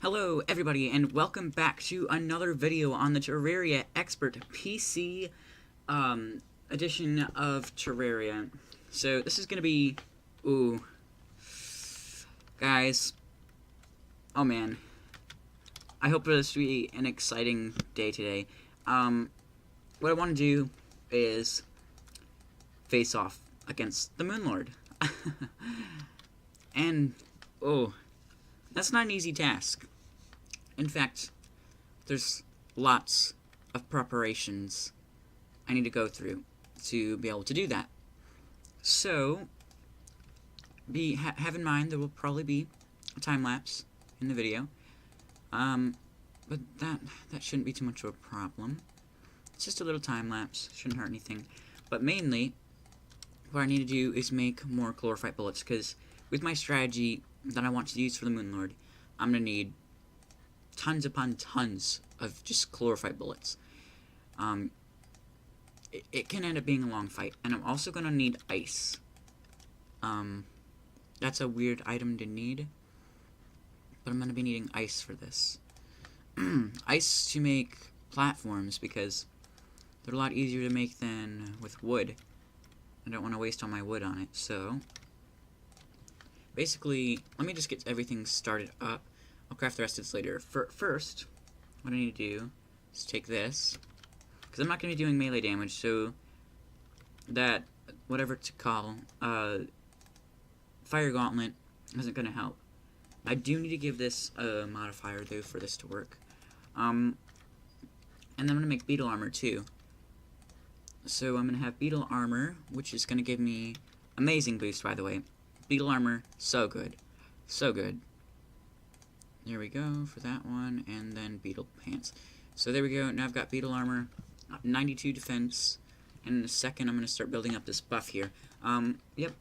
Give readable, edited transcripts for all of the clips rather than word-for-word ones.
Hello everybody and welcome back to another video on the Terraria Expert PC edition of Terraria. So this is gonna be, guys, oh man, I hope this will be an exciting day today. What I want to do is face off against the Moon Lord. And, that's not an easy task. In fact, there's lots of preparations I need to go through to be able to do that. So, have in mind there will probably be a time lapse in the video, but that shouldn't be too much of a problem. It's just a little time lapse, shouldn't hurt anything. But mainly, what I need to do is make more chlorophyte bullets, because with my strategy that I want to use for the Moon Lord, I'm gonna need tons upon tons of just chlorophyte bullets. It can end up being a long fight, and I'm also gonna need ice. That's a weird item to need, but I'm gonna be needing ice for this. Ice to make platforms, because they're a lot easier to make than with wood. I don't want to waste all my wood on it, so basically, let me just get everything started up. I'll craft the rest of this later. First, what I need to do is take this, because I'm not going to be doing melee damage, so that, whatever to call, Fire Gauntlet isn't going to help. I do need to give this a modifier, though, for this to work. And then I'm going to make beetle armor, too. So I'm going to have beetle armor, which is going to give me amazing boost, by the way. Beetle armor, so good. So good. There we go for that one, and then beetle pants. So there we go, now I've got beetle armor, 92 defense, and in a second I'm going to start building up this buff here. Yep.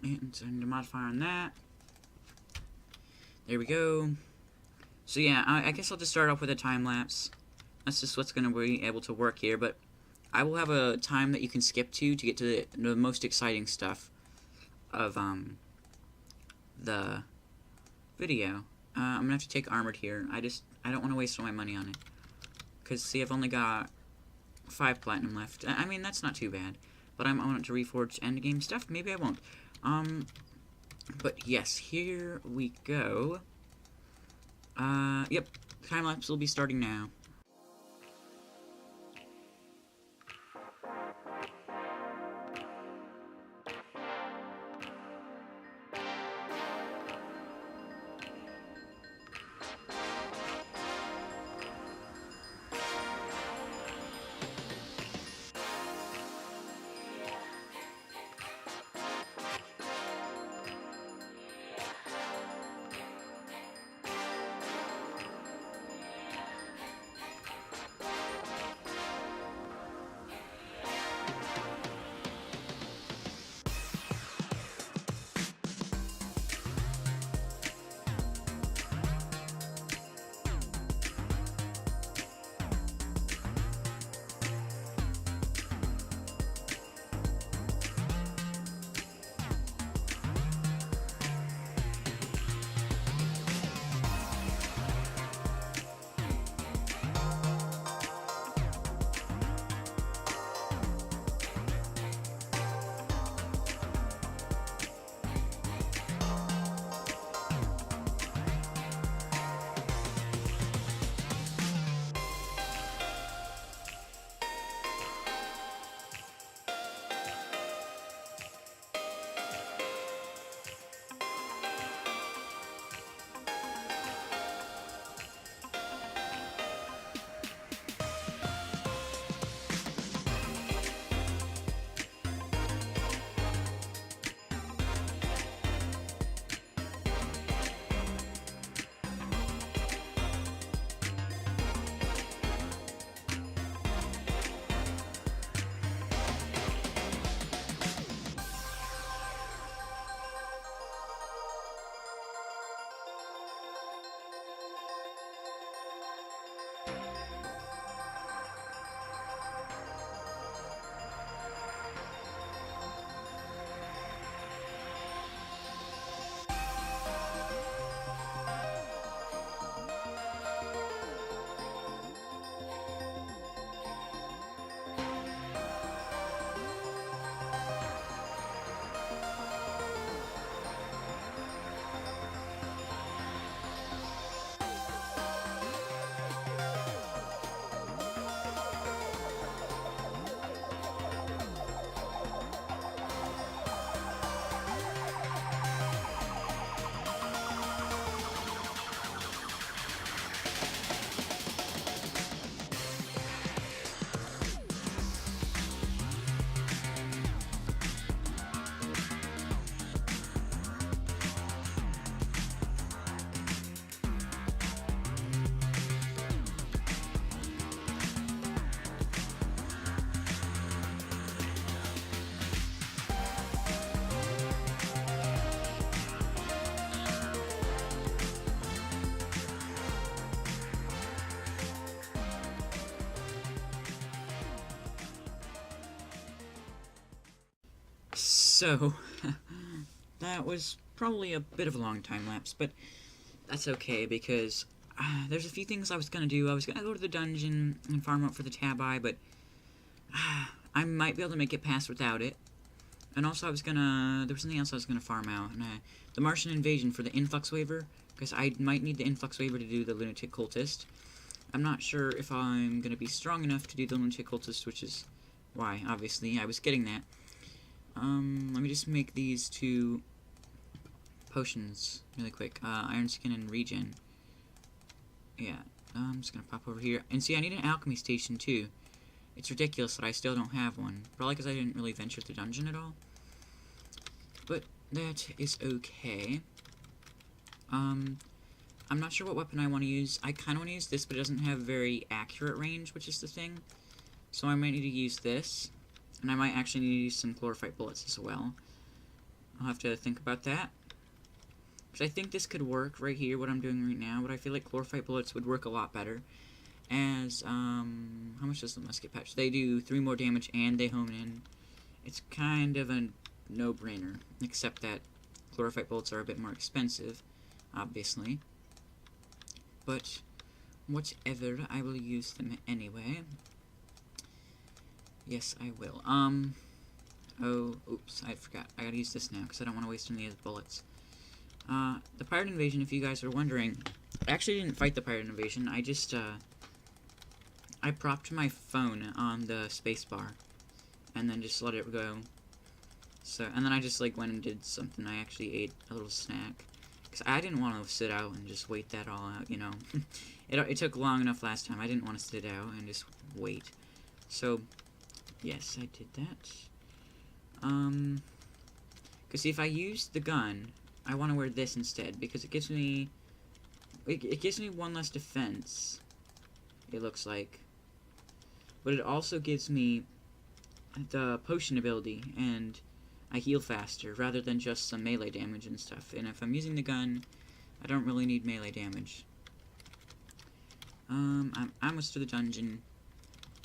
And so I need a modifier on that. There we go. So yeah, I guess I'll just start off with a time lapse. That's just what's going to be able to work here, but I will have a time that you can skip to get to the most exciting stuff of the video. I'm gonna have to take armored here. I don't want to waste all my money on it, because see, I've only got 5 platinum left. I mean, that's not too bad, but I want to reforge endgame stuff. Maybe I won't. But yes, here we go. Yep, time lapse will be starting now. So, that was probably a bit of a long time lapse, but that's okay, because there's a few things I was gonna do. I was gonna go to the dungeon and farm up for the tab eye, but I might be able to make it past without it. And also, there was something else I was gonna farm out, and the Martian invasion for the influx waiver, because I might need the influx waiver to do the lunatic cultist. I'm not sure if I'm gonna be strong enough to do the lunatic cultist, which is why, obviously, I was getting that. Let me just make these 2 potions really quick. Iron Skin and Regen. Yeah, I'm just gonna pop over here. And see, I need an alchemy station, too. It's ridiculous that I still don't have one. Probably because I didn't really venture the dungeon at all. But that is okay. I'm not sure what weapon I want to use. I kind of want to use this, but it doesn't have very accurate range, which is the thing. So I might need to use this. And I might actually need to use some chlorophyte bullets as well. I'll have to think about that. Because I think this could work right here, what I'm doing right now. But I feel like chlorophyte bullets would work a lot better. As, how much does the musket patch? They do 3 more damage and they home in. It's kind of a no-brainer. Except that chlorophyte bullets are a bit more expensive, obviously. But, whatever, I will use them anyway. Yes, I will. Oh, oops, I forgot. I gotta use this now, because I don't want to waste any of the bullets. The pirate invasion, if you guys are wondering, I actually didn't fight the pirate invasion. I just, I propped my phone on the spacebar, and then just let it go. So, and then I just, like, went and did something. I actually ate a little snack. Because I didn't want to sit out and just wait that all out, you know. It took long enough last time. I didn't want to sit out and just wait. So, yes, I did that. Because if I use the gun, I want to wear this instead, because it gives me... It gives me 1 less defense, it looks like. But it also gives me the potion ability, and I heal faster, rather than just some melee damage and stuff. And if I'm using the gun, I don't really need melee damage. I'm almost to the dungeon.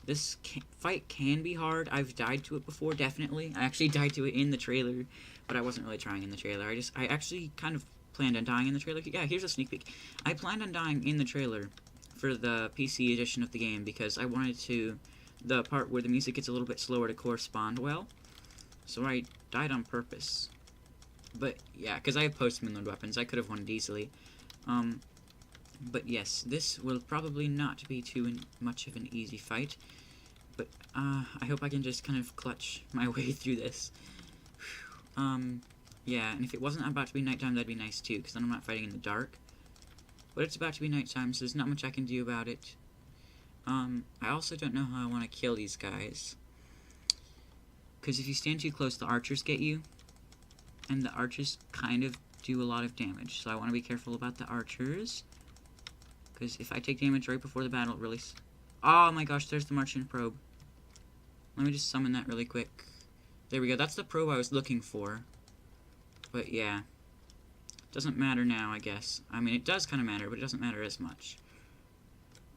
This fight can be hard. I've died to it before, definitely. I actually died to it in the trailer, but I wasn't really trying in the trailer. I actually kind of planned on dying in the trailer. Yeah, here's a sneak peek. I planned on dying in the trailer for the PC edition of the game because I wanted the part where the music gets a little bit slower to correspond well. So I died on purpose. But yeah, because I have post-Minland weapons, I could have won it easily. But yes, this will probably not be too much of an easy fight. But I hope I can just kind of clutch my way through this. Yeah, and if it wasn't about to be nighttime, that'd be nice too, because then I'm not fighting in the dark. But it's about to be nighttime, so there's not much I can do about it. I also don't know how I want to kill these guys. Because if you stand too close, the archers get you. And the archers kind of do a lot of damage, so I want to be careful about the archers. Because if I take damage right before the battle, it really... Oh my gosh, there's the Martian probe. Let me just summon that really quick. There we go, that's the probe I was looking for. But yeah. Doesn't matter now, I guess. I mean, it does kind of matter, but it doesn't matter as much.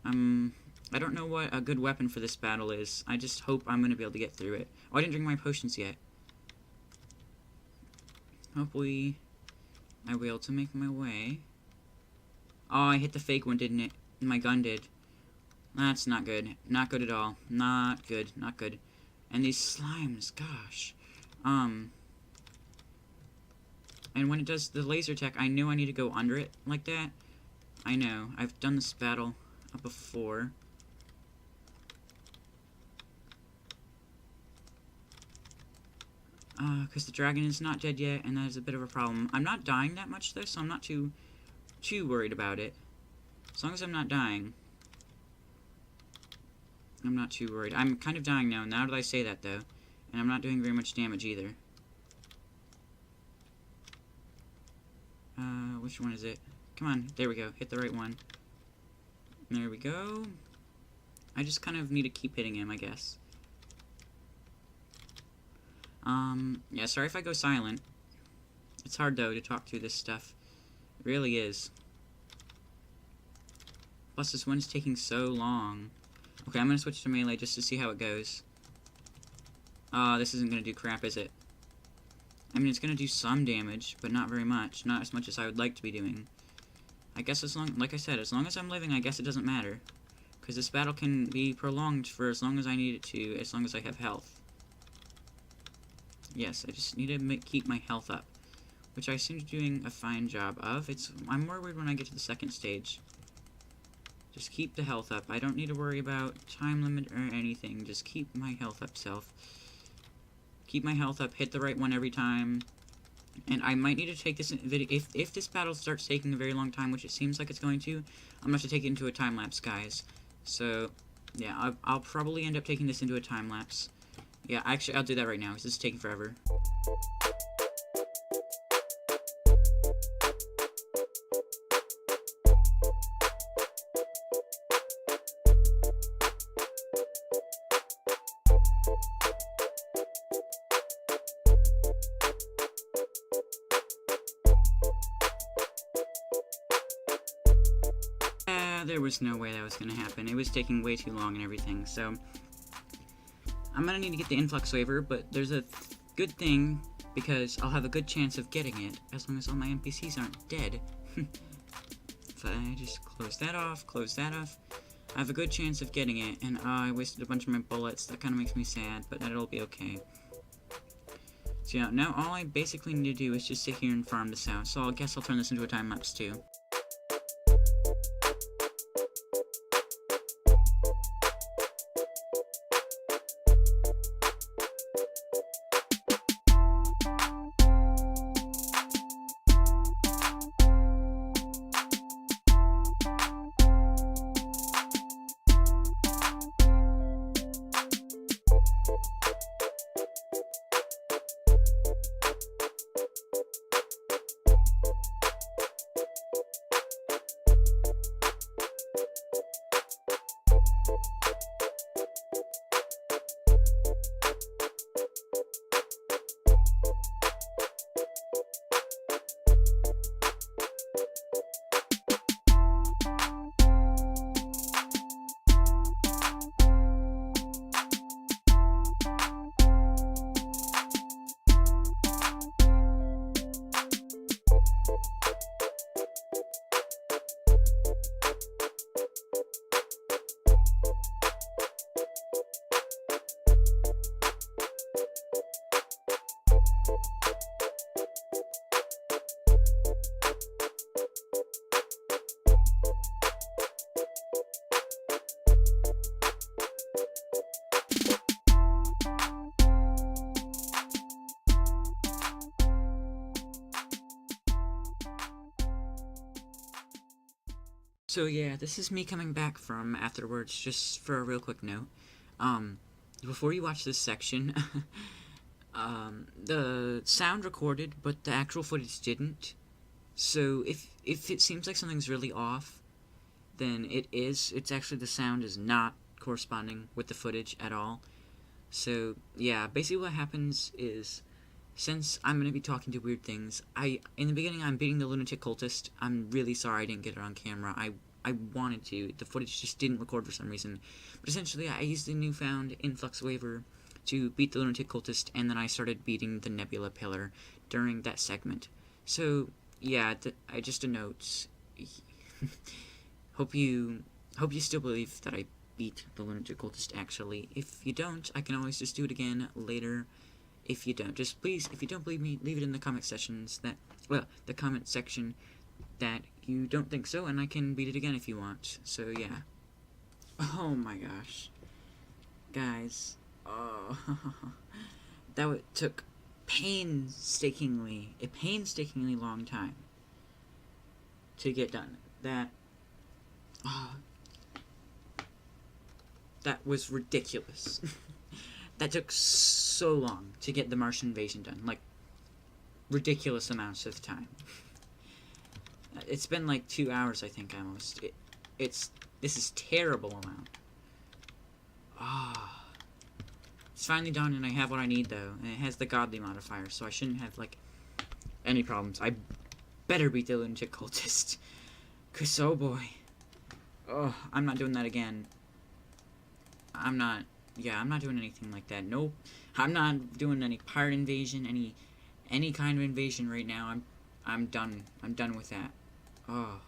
I don't know what a good weapon for this battle is. I just hope I'm going to be able to get through it. Oh, I didn't drink my potions yet. Hopefully, I will be able to make my way. Oh, I hit the fake one, didn't it? My gun did. That's not good. Not good at all. Not good. Not good. And these slimes, gosh. And when it does the laser attack, I know I need to go under it like that. I know. I've done this battle before. Because the dragon is not dead yet, and that is a bit of a problem. I'm not dying that much, though, so I'm not too worried about it. As long as I'm not dying, I'm not too worried. I'm kind of dying now that I say that, though. And I'm not doing very much damage, either. Which one is it? Come on, there we go. Hit the right one. There we go. I just kind of need to keep hitting him, I guess. Yeah, sorry if I go silent. It's hard, though, to talk through this stuff. It really is. Plus, this one's taking so long. Okay, I'm gonna switch to melee just to see how it goes. This isn't gonna do crap, is it? I mean, it's gonna do some damage, but not very much. Not as much as I would like to be doing. I guess like I said, as long as I'm living, I guess it doesn't matter. Because this battle can be prolonged for as long as I need it to, as long as I have health. Yes, I just need to keep my health up. Which I seem to be doing a fine job of. I'm more worried when I get to the second stage. Just keep the health up. I don't need to worry about time limit or anything. Just keep my health up, self. Keep my health up, hit the right one every time. And I might need to take this video, if this battle starts taking a very long time, which it seems like it's going to, I'm going to have to take it into a time-lapse, guys. So, yeah, I'll probably end up taking this into a time-lapse. Yeah, actually, I'll do that right now, because this is taking forever. There was no way that was gonna happen. It was taking way too long and everything, so I'm gonna need to get the influx waiver, but there's a good thing, because I'll have a good chance of getting it, as long as all my NPCs aren't dead. If I just close that off, I have a good chance of getting it, and I wasted a bunch of my bullets. That kinda makes me sad, but that'll be okay. So yeah, now all I basically need to do is just sit here and farm this out, so I guess I'll turn this into a time-lapse too. So yeah, this is me coming back from afterwards, just for a real quick note. Before you watch this section, the sound recorded, but the actual footage didn't. So if it seems like something's really off, then it's actually the sound is not corresponding with the footage at all. So yeah, basically what happens is, since I'm going to be talking to weird things, in the beginning I'm beating the lunatic cultist. I'm really sorry I didn't get it on camera. I wanted to. The footage just didn't record for some reason. But essentially I used the newfound influx waiver to beat the lunatic cultist, and then I started beating the nebula pillar during that segment. So yeah, just a note. Hope you still believe that I beat the lunatic cultist actually. If you don't, I can always just do it again later. If you don't, just please, if you don't believe me, leave it in the comment sections the comment section that you don't think so, and I can beat it again if you want. So yeah. Oh my gosh. Guys. Oh. That took painstakingly long time to get done. That was ridiculous. That took so long to get the Martian invasion done. Like, ridiculous amounts of time. It's been like 2 hours, I think, almost. This is terrible amount. It's finally done, and I have what I need, though. And it has the godly modifier, so I shouldn't have, like, any problems. I better beat the lunatic cultist. 'Cause, oh boy. Oh, I'm not doing that again. I'm not doing anything like that. Nope. I'm not doing any pirate invasion, any kind of invasion right now, I'm done. I'm done with that. Oh,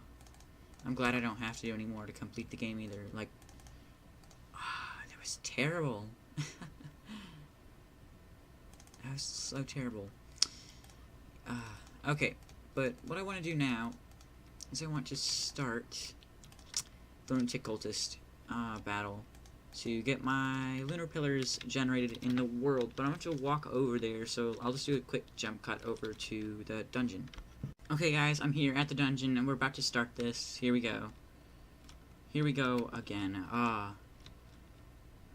I'm glad I don't have to do any more to complete the game either. Like, that was terrible. That was so terrible. Okay, but what I want to do now is I want to start the LUNATIC cultist battle to get my lunar pillars generated in the world. But I want to walk over there, so I'll just do a quick jump cut over to the dungeon. Okay, guys, I'm here at the dungeon, and we're about to start this. Here we go. Here we go again. I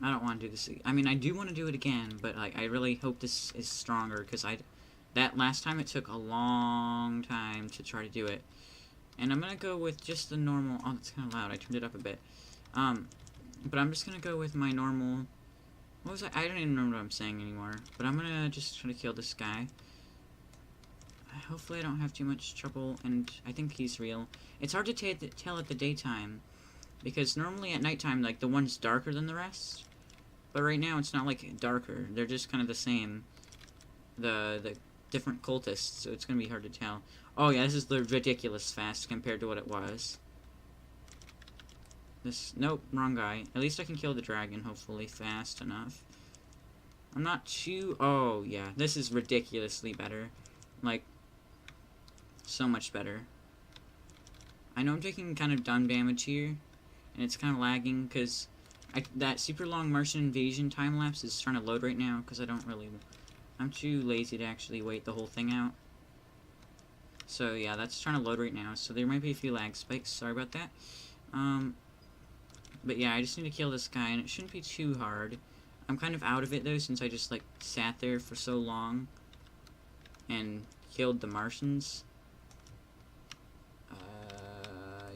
don't want to do this. I mean, I do want to do it again, but like, I really hope this is stronger, because that last time it took a long time to try to do it. And I'm gonna go with just the normal. Oh, that's kind of loud. I turned it up a bit. But I'm just gonna go with my normal. What was I don't even remember what I'm saying anymore. But I'm gonna just try to kill this guy. Hopefully I don't have too much trouble, and I think he's real. It's hard to tell at the daytime, because normally at nighttime, like, the one's darker than the rest. But right now, it's not, like, darker. They're just kind of the same. The different cultists, so it's gonna be hard to tell. Oh, yeah, this is the ridiculous fast compared to what it was. Nope, wrong guy. At least I can kill the dragon, hopefully, fast enough. I'm not too... Oh, yeah, this is ridiculously better. Like, so much better. I know I'm taking kind of dumb damage here, and it's kind of lagging, because that super long Martian invasion time-lapse is trying to load right now, because I'm too lazy to actually wait the whole thing out. So, yeah, that's trying to load right now, so there might be a few lag spikes, sorry about that. But yeah, I just need to kill this guy, and it shouldn't be too hard. I'm kind of out of it, though, since I just, like, sat there for so long and killed the Martians.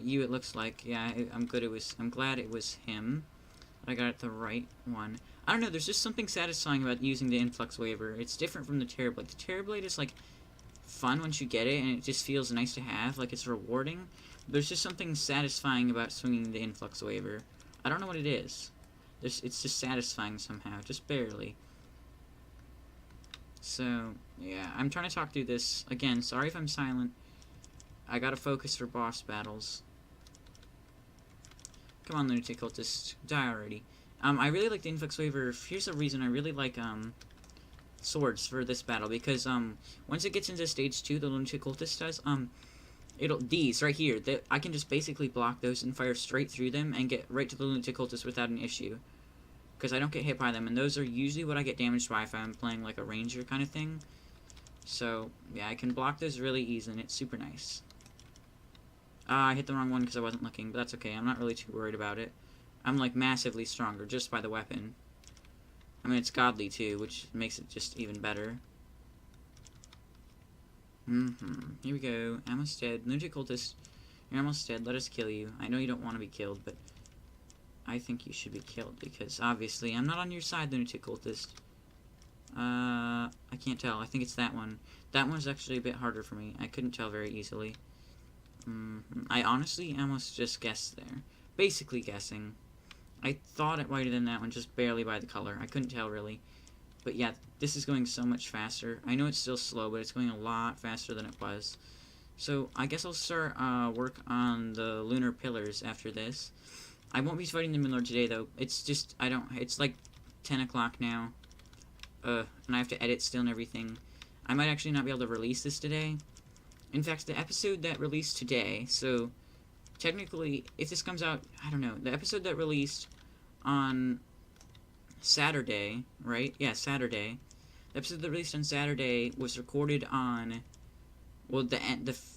It looks like. Yeah, I'm glad it was him. But I got the right one. I don't know, there's just something satisfying about using the influx waiver. It's different from the Terrablade. The Terrablade is, like, fun once you get it, and it just feels nice to have. Like, it's rewarding. There's just something satisfying about swinging the influx waiver. I don't know what it is. It's just satisfying somehow, just barely. So, yeah, I'm trying to talk through this. Again, sorry if I'm silent. I gotta focus for boss battles. Come on, LUNATIC cultist, die already. I really like the influx waiver. Here's the reason I really like, swords for this battle, because, once it gets into stage 2, the LUNATIC cultist does, these right here, I can just basically block those and fire straight through them and get right to the LUNATIC cultist without an issue. Because I don't get hit by them, and those are usually what I get damaged by if I'm playing like a ranger kind of thing. So, yeah, I can block those really easy, and it's super nice. I hit the wrong one because I wasn't looking, but that's okay. I'm not really too worried about it. I'm, like, massively stronger just by the weapon. I mean, it's godly, too, which makes it just even better. Here we go. Almost dead. LUNATIC cultist, you're almost dead. Let us kill you. I know you don't want to be killed, but I think you should be killed, because, obviously, I'm not on your side, LUNATIC cultist. I can't tell. I think it's that one. That one's actually a bit harder for me. I couldn't tell very easily. I honestly almost just guessed there. Basically guessing. I thought it might have been that one, just barely by the color. I couldn't tell, really. But yeah, this is going so much faster. I know it's still slow, but it's going a lot faster than it was. So, I guess I'll start work on the lunar pillars after this. I won't be fighting the Moonlord today, though. It's just, it's like 10 o'clock now. And I have to edit still and everything. I might actually not be able to release this today. In fact, the episode that released today, so technically, if this comes out, I don't know, the episode that released on Saturday, right? Yeah, Saturday. The episode that released on Saturday was recorded on, well,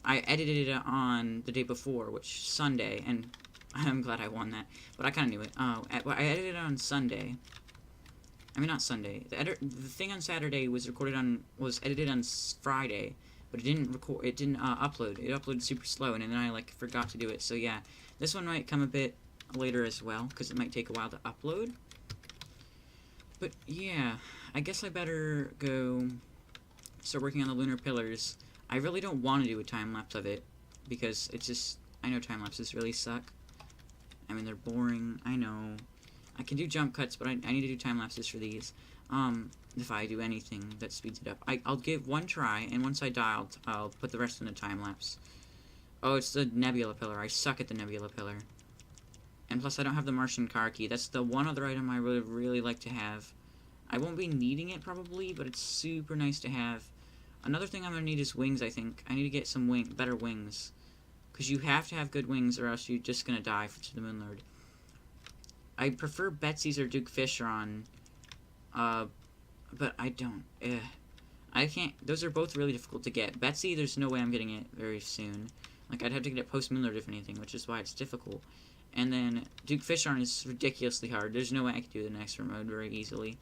I edited it on the day before, which Sunday, and I'm glad I won that, but I kind of knew it. I edited it on Sunday. I mean, not Sunday. The thing on Saturday was edited on Friday. But it didn't upload. It uploaded super slow, and then I, like, forgot to do it. So, yeah, this one might come a bit later as well, because it might take a while to upload. But, yeah, I guess I better go start working on the lunar pillars. I really don't want to do a time-lapse of it, because it's just, I know time-lapses really suck. I mean, they're boring, I know. I can do jump cuts, but I need to do time-lapses for these. if I do anything that speeds it up. I'll give one try, and once I die, I'll put the rest in a time-lapse. Oh, it's the nebula pillar. I suck at the nebula pillar. And plus, I don't have the Martian car key. That's the one other item I would really like to have. I won't be needing it, probably, but it's super nice to have. Another thing I'm going to need is wings, I think. I need to get some better wings. Because you have to have good wings, or else you're just going to die to the Moon Lord. I prefer Betsy's or Duke Fishron. But I don't. I can't. Those are both really difficult to get. Betsy, there's no way I'm getting it very soon. Like, I'd have to get it post-Moon Lord if anything, which is why it's difficult. And then Duke Fishron is ridiculously hard. There's no way I could do the next mode very easily.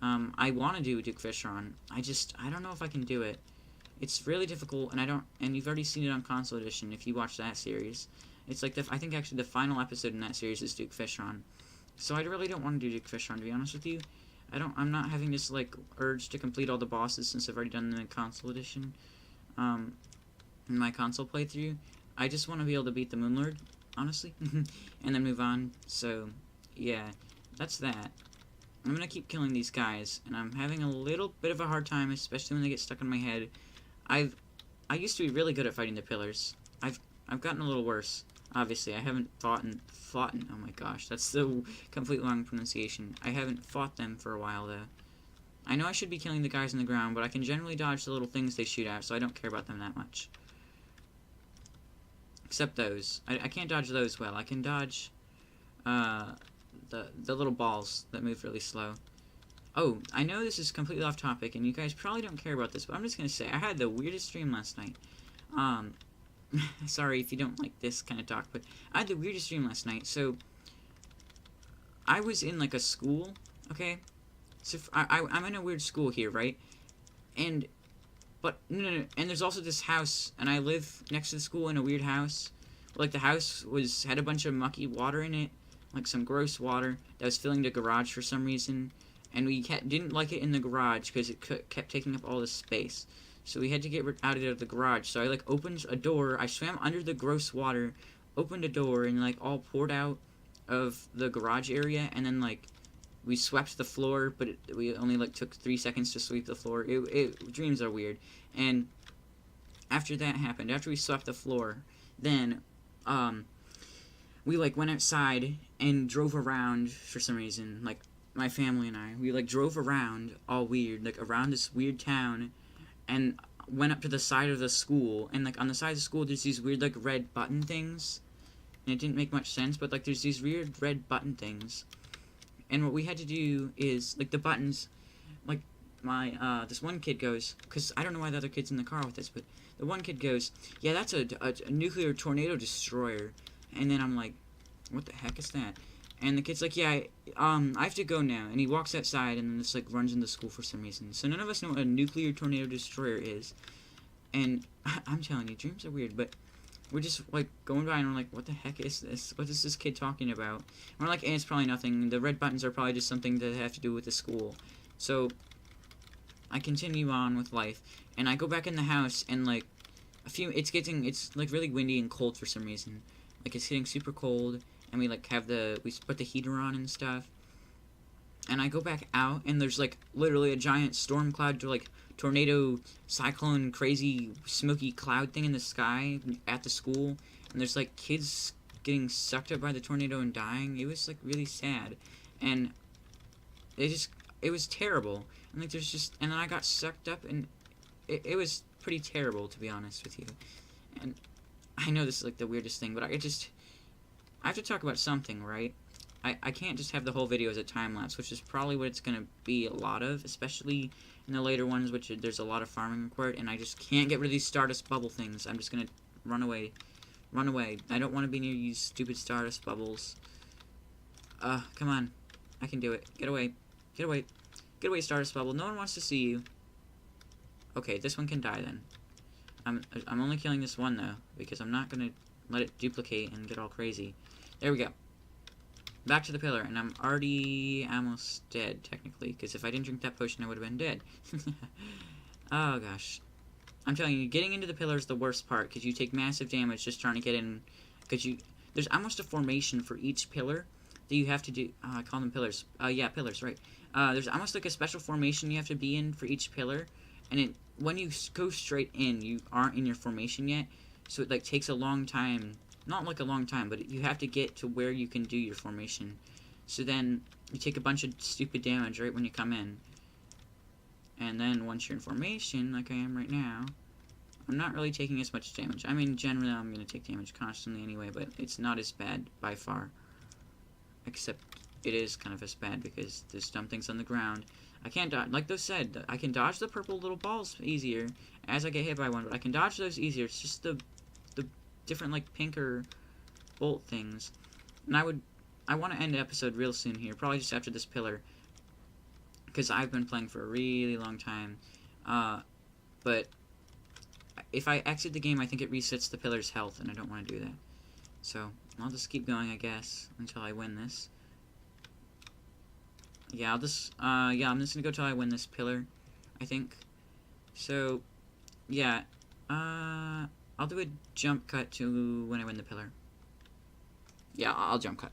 I want to do Duke Fishron. I don't know if I can do it. It's really difficult, and you've already seen it on Console Edition if you watch that series. It's like, I think actually the final episode in that series is Duke Fishron. So I really don't want to do Duke Fishron, to be honest with you. I'm not having this, like, urge to complete all the bosses since I've already done them in Console Edition. In my console playthrough. I just want to be able to beat the Moon Lord, honestly. And then move on. So, yeah. That's that. I'm gonna keep killing these guys, and I'm having a little bit of a hard time, especially when they get stuck in my head. I used to be really good at fighting the pillars. I've gotten a little worse. Obviously, I haven't fought, oh my gosh, that's the complete wrong pronunciation. I haven't fought them for a while, though. I know I should be killing the guys on the ground, but I can generally dodge the little things they shoot at, so I don't care about them that much. Except those. I can't dodge those well. I can dodge, the little balls that move really slow. Oh, I know this is completely off topic, and you guys probably don't care about this, but I'm just gonna say, I had the weirdest stream last night. Sorry if you don't like this kind of talk, but I had the weirdest dream last night. So, I was in, like, a school, okay? So, I'm in a weird school here, right? And there's also this house, and I live next to the school in a weird house. Like, the house had a bunch of mucky water in it, like some gross water that was filling the garage for some reason. And we didn't like it in the garage because it kept taking up all the space. So we had to get out of the garage. So I, like, opened a door. I swam under the gross water, opened a door, and, like, all poured out of the garage area. And then, like, we swept the floor, but we only, like, took 3 seconds to sweep the floor. Dreams are weird. And after that happened, after we swept the floor, then, we, like, went outside and drove around for some reason. Like, my family and I, we, like, drove around all weird, like, around this weird town, and went up to the side of the school, and, like, on the side of the school, there's these weird, like, red button things, and it didn't make much sense, but, like, there's these weird red button things, and what we had to do is, like, the buttons, like, this one kid goes, because I don't know why the other kid's in the car with us, but the one kid goes, yeah, that's a nuclear tornado destroyer, and then I'm like, what the heck is that? And the kid's like, yeah, I have to go now. And he walks outside and then just, like, runs into school for some reason. So none of us know what a nuclear tornado destroyer is. And I'm telling you, dreams are weird, but we're just, like, going by and we're like, what the heck is this? What is this kid talking about? And we're like, it's probably nothing. The red buttons are probably just something that have to do with the school. So I continue on with life. And I go back in the house and, like, it's, like, really windy and cold for some reason. Like, it's getting super cold. And we, like, we put the heater on and stuff. And I go back out, and there's, like, literally a giant storm cloud, like, tornado, cyclone, crazy, smoky cloud thing in the sky at the school. And there's, like, kids getting sucked up by the tornado and dying. It was, like, really sad. And it was terrible. And, like, and then I got sucked up, and it was pretty terrible, to be honest with you. And I know this is, like, the weirdest thing, but I have to talk about something, right? I can't just have the whole video as a time-lapse, which is probably what it's going to be a lot of, especially in the later ones, which there's a lot of farming required, and I just can't get rid of these Stardust bubble things. I'm just going to run away. Run away. I don't want to be near these stupid Stardust bubbles. Come on. I can do it. Get away. Get away. Get away, Stardust bubble. No one wants to see you. Okay, this one can die, then. I'm only killing this one, though, because I'm not going to let it duplicate and get all crazy. There we go. Back to the pillar, and I'm already almost dead, technically, because if I didn't drink that potion, I would have been dead. Oh, gosh. I'm telling you, getting into the pillar is the worst part, because you take massive damage just trying to get in, because there's almost a formation for each pillar that you have to do. I call them pillars. Yeah, pillars, right. There's almost like a special formation you have to be in for each pillar, and when you go straight in, you aren't in your formation yet, so it like takes a long time. Not like a long time, but you have to get to where you can do your formation. So then you take a bunch of stupid damage right when you come in. And then once you're in formation, like I am right now, I'm not really taking as much damage. I mean, generally I'm going to take damage constantly anyway, but it's not as bad by far. Except it is kind of as bad because there's dumb things on the ground. I can't dodge, like those said, I can dodge the purple little balls easier as I get hit by one, but I can dodge those easier. It's just the different like pinker bolt things. And I want to end the episode real soon here, probably just after this pillar, because I've been playing for a really long time. But if I exit the game, I think it resets the pillar's health, and I don't want to do that. So I'll just keep going, I guess, until I win this. Yeah, I'm just gonna go till I win this pillar, I think. So yeah, I'll do a jump cut to when I win the pillar. Yeah, I'll jump cut.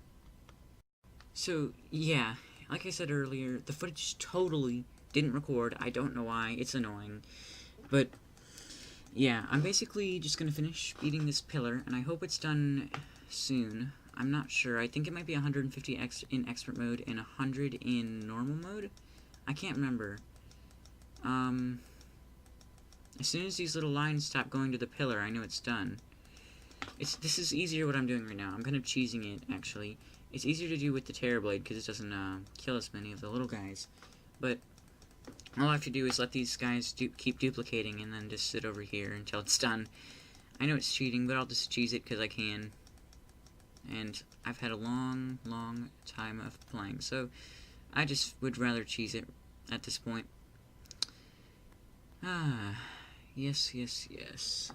So, yeah, like I said earlier, the footage totally didn't record. I don't know why. It's annoying. But, yeah, I'm basically just going to finish beating this pillar, and I hope it's done soon. I'm not sure. I think it might be 150 in expert mode and 100 in normal mode. I can't remember. As soon as these little lines stop going to the pillar, I know it's done. This is easier what I'm doing right now. I'm kind of cheesing it, actually. It's easier to do with the Terror Blade because it doesn't kill as many of the little guys. But all I have to do is let these guys keep duplicating and then just sit over here until it's done. I know it's cheating, but I'll just cheese it because I can. And I've had a long, long time of playing, so I just would rather cheese it at this point. Yes.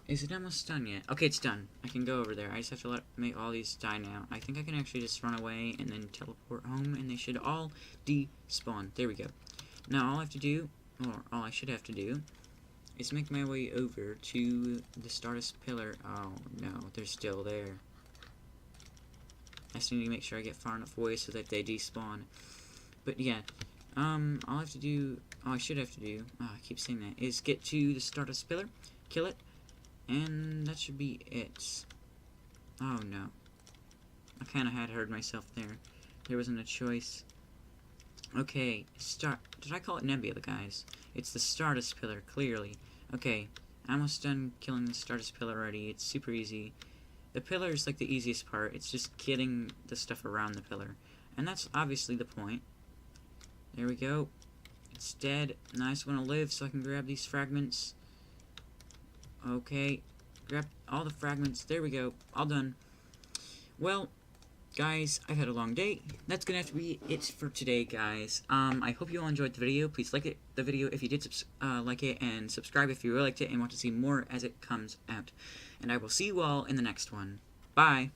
Is it almost done yet? Okay, it's done. I can go over there. I just have to make all these die now. I think I can actually just run away and then teleport home, and they should all despawn. There we go. Now all I have to do, or all I should have to do, is make my way over to the Stardust Pillar. Oh no, they're still there. I just need to make sure I get far enough away so that they despawn. But yeah, all I have to do, all I should have to do, I keep saying that, is get to the Stardust Pillar, kill it, and that should be it. Oh no. I kind of had heard myself there. There wasn't a choice. Okay, did I call it Nebula, guys? It's the Stardust Pillar, clearly. Okay, I'm almost done killing the Stardust Pillar already. It's super easy. The pillar is like the easiest part. It's just getting the stuff around the pillar. And that's obviously the point. There we go. It's dead. Now I just want to live so I can grab these fragments. Okay. Grab all the fragments. There we go. All done. Well, guys, I've had a long day. That's going to have to be it for today, guys. I hope you all enjoyed the video. Please like the video if you did like it, and subscribe if you really liked it and want to see more as it comes out. And I will see you all in the next one. Bye!